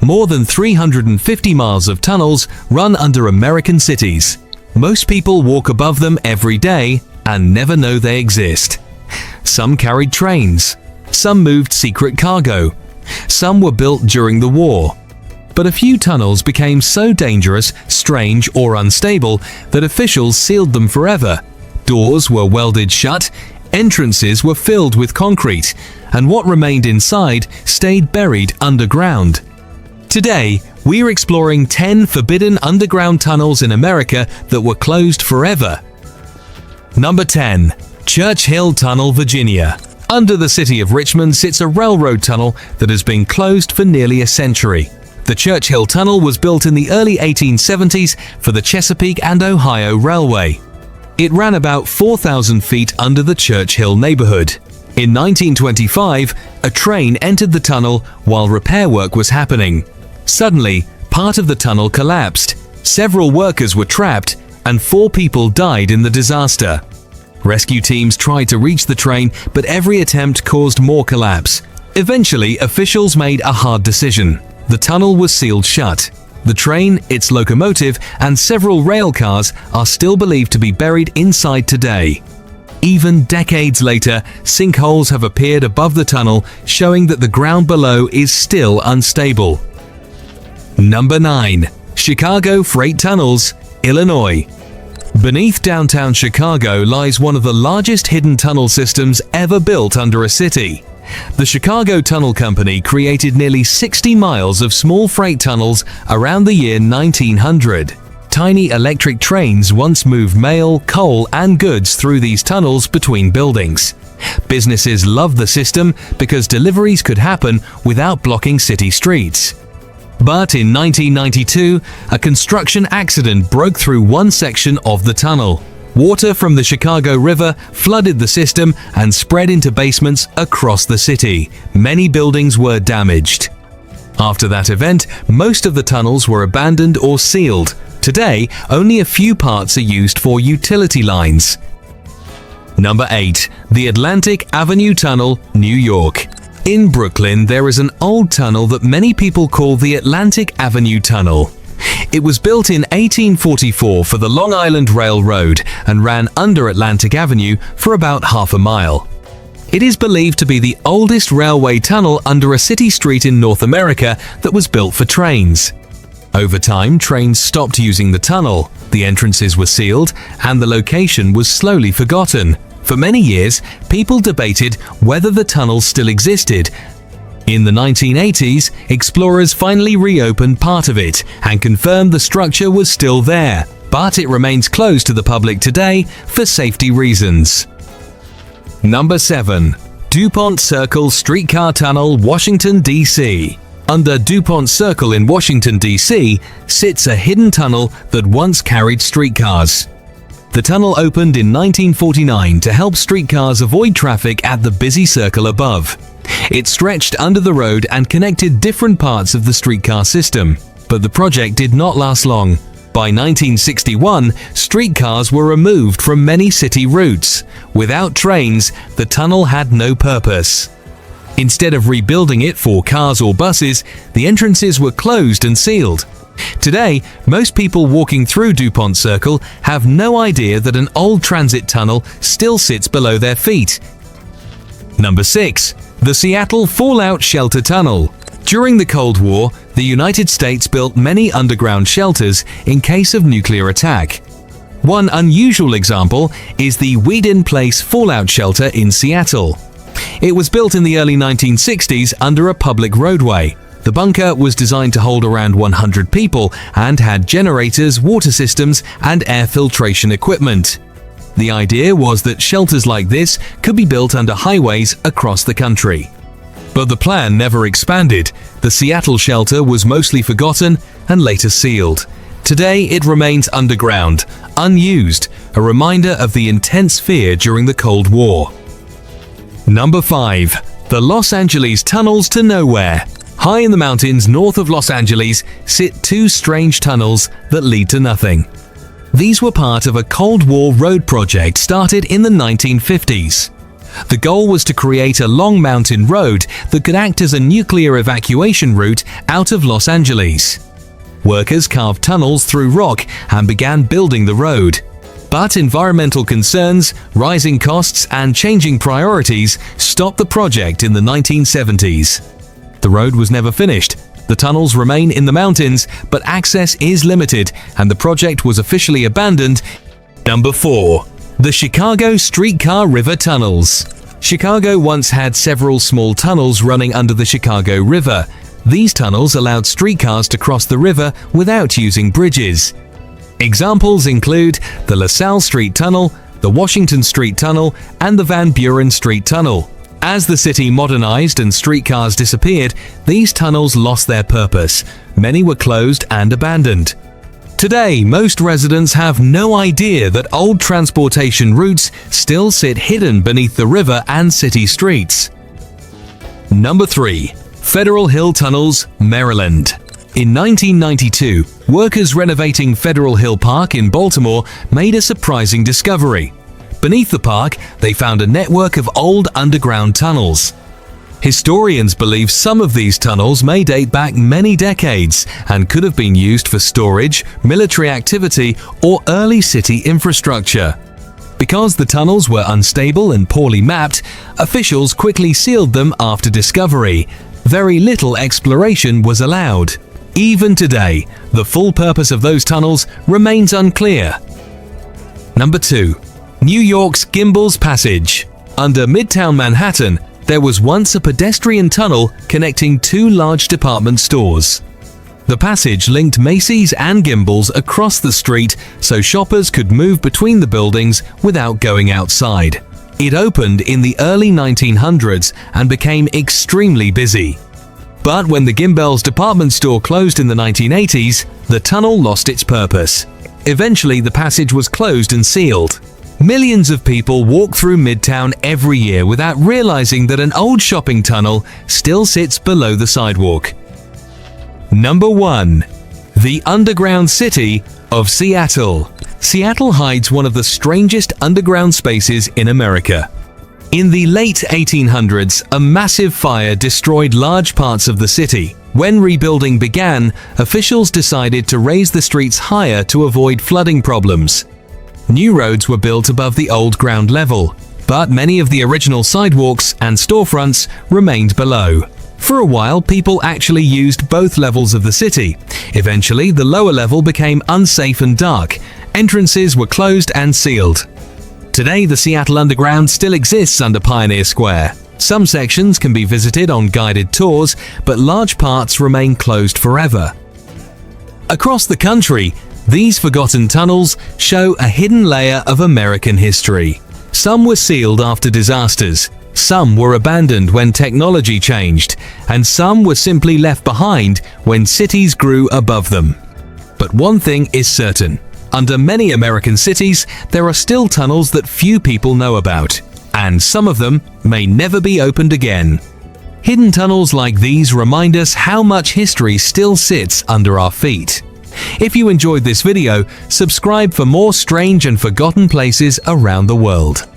More than 350 miles of tunnels run under American cities. Most people walk above them every day and never know they exist. Some carried trains. Some moved secret cargo. Some were built during the war. But a few tunnels became so dangerous, strange, or unstable that officials sealed them forever. Doors were welded shut, entrances were filled with concrete, and what remained inside stayed buried underground. Today, we're exploring 10 forbidden underground tunnels in America that were closed forever. Number 10. Church Hill Tunnel, Virginia. Under the city of Richmond sits a railroad tunnel that has been closed for nearly a century. The Church Hill Tunnel was built in the early 1870s for the Chesapeake and Ohio Railway. It ran about 4,000 feet under the Church Hill neighborhood. In 1925, a train entered the tunnel while repair work was happening. Suddenly, part of the tunnel collapsed. Several workers were trapped, and 4 people died in the disaster. Rescue teams tried to reach the train, but every attempt caused more collapse. Eventually, officials made a hard decision. The tunnel was sealed shut. The train, its locomotive, and several rail cars are still believed to be buried inside today. Even decades later, sinkholes have appeared above the tunnel, showing that the ground below is still unstable. Number 9. Chicago Freight Tunnels, Illinois. Beneath downtown Chicago lies one of the largest hidden tunnel systems ever built under a city. The Chicago Tunnel Company created nearly 60 miles of small freight tunnels around the year 1900. Tiny electric trains once moved mail, coal, and goods through these tunnels between buildings. Businesses loved the system because deliveries could happen without blocking city streets. But in 1992, a construction accident broke through one section of the tunnel. Water from the Chicago River flooded the system and spread into basements across the city. Many buildings were damaged. After that event, most of the tunnels were abandoned or sealed. Today, only a few parts are used for utility lines. Number 8. The Atlantic Avenue Tunnel, New York. In Brooklyn, there is an old tunnel that many people call the Atlantic Avenue Tunnel. It was built in 1844 for the Long Island Railroad and ran under Atlantic Avenue for about half a mile. It is believed to be the oldest railway tunnel under a city street in North America that was built for trains. Over time, trains stopped using the tunnel, the entrances were sealed, and the location was slowly forgotten. For many years, people debated whether the tunnel still existed. In the 1980s, explorers finally reopened part of it and confirmed the structure was still there, but it remains closed to the public today for safety reasons. Number 7. DuPont Circle Streetcar Tunnel, Washington, D.C. Under DuPont Circle in Washington, D.C. sits a hidden tunnel that once carried streetcars. The tunnel opened in 1949 to help streetcars avoid traffic at the busy circle above. It stretched under the road and connected different parts of the streetcar system, but the project did not last long. By 1961, streetcars were removed from many city routes. Without trains, the tunnel had no purpose. Instead of rebuilding it for cars or buses, the entrances were closed and sealed. Today, most people walking through DuPont Circle have no idea that an old transit tunnel still sits below their feet. Number 6. The Seattle Fallout Shelter Tunnel. During the Cold War, the United States built many underground shelters in case of nuclear attack. One unusual example is the Weedin Place Fallout Shelter in Seattle. It was built in the early 1960s under a public roadway. The bunker was designed to hold around 100 people and had generators, water systems, and air filtration equipment. The idea was that shelters like this could be built under highways across the country. But the plan never expanded. The Seattle shelter was mostly forgotten and later sealed. Today it remains underground, unused, a reminder of the intense fear during the Cold War. Number 5. The Los Angeles Tunnels to Nowhere. High in the mountains north of Los Angeles sit 2 strange tunnels that lead to nothing. These were part of a Cold War road project started in the 1950s. The goal was to create a long mountain road that could act as a nuclear evacuation route out of Los Angeles. Workers carved tunnels through rock and began building the road. But environmental concerns, rising costs, and changing priorities stopped the project in the 1970s. The road was never finished. The tunnels remain in the mountains, but access is limited, and the project was officially abandoned. Number 4. The Chicago Streetcar River Tunnels. Chicago once had several small tunnels running under the Chicago River. These tunnels allowed streetcars to cross the river without using bridges. Examples include the LaSalle Street Tunnel, the Washington Street Tunnel, and the Van Buren Street Tunnel. As the city modernized and streetcars disappeared, these tunnels lost their purpose. Many were closed and abandoned. Today, most residents have no idea that old transportation routes still sit hidden beneath the river and city streets. Number 3. Federal Hill Tunnels, Maryland. In 1992, workers renovating Federal Hill Park in Baltimore made a surprising discovery. Beneath the park, they found a network of old underground tunnels. Historians believe some of these tunnels may date back many decades and could have been used for storage, military activity, or early city infrastructure. Because the tunnels were unstable and poorly mapped, officials quickly sealed them after discovery. Very little exploration was allowed. Even today, the full purpose of those tunnels remains unclear. Number 2. New York's Gimbel's Passage. Under Midtown Manhattan, there was once a pedestrian tunnel connecting two large department stores. The passage linked Macy's and Gimbel's across the street so shoppers could move between the buildings without going outside. It opened in the early 1900s and became extremely busy. But when the Gimbel's department store closed in the 1980s, the tunnel lost its purpose. Eventually, the passage was closed and sealed. Millions of people walk through Midtown every year without realizing that an old shopping tunnel still sits below the sidewalk. Number 1. The Underground City of Seattle. Seattle hides one of the strangest underground spaces in America. In the late 1800s, a massive fire destroyed large parts of the city. When rebuilding began, officials decided to raise the streets higher to avoid flooding problems. New roads were built above the old ground level, but many of the original sidewalks and storefronts remained below. For a while, people actually used both levels of the city. Eventually, the lower level became unsafe and dark. Entrances were closed and sealed. Today, the Seattle Underground still exists under Pioneer Square. Some sections can be visited on guided tours, but large parts remain closed forever. Across the country, these forgotten tunnels show a hidden layer of American history. Some were sealed after disasters, some were abandoned when technology changed, and some were simply left behind when cities grew above them. But one thing is certain. Under many American cities, there are still tunnels that few people know about, and some of them may never be opened again. Hidden tunnels like these remind us how much history still sits under our feet. If you enjoyed this video, subscribe for more strange and forgotten places around the world.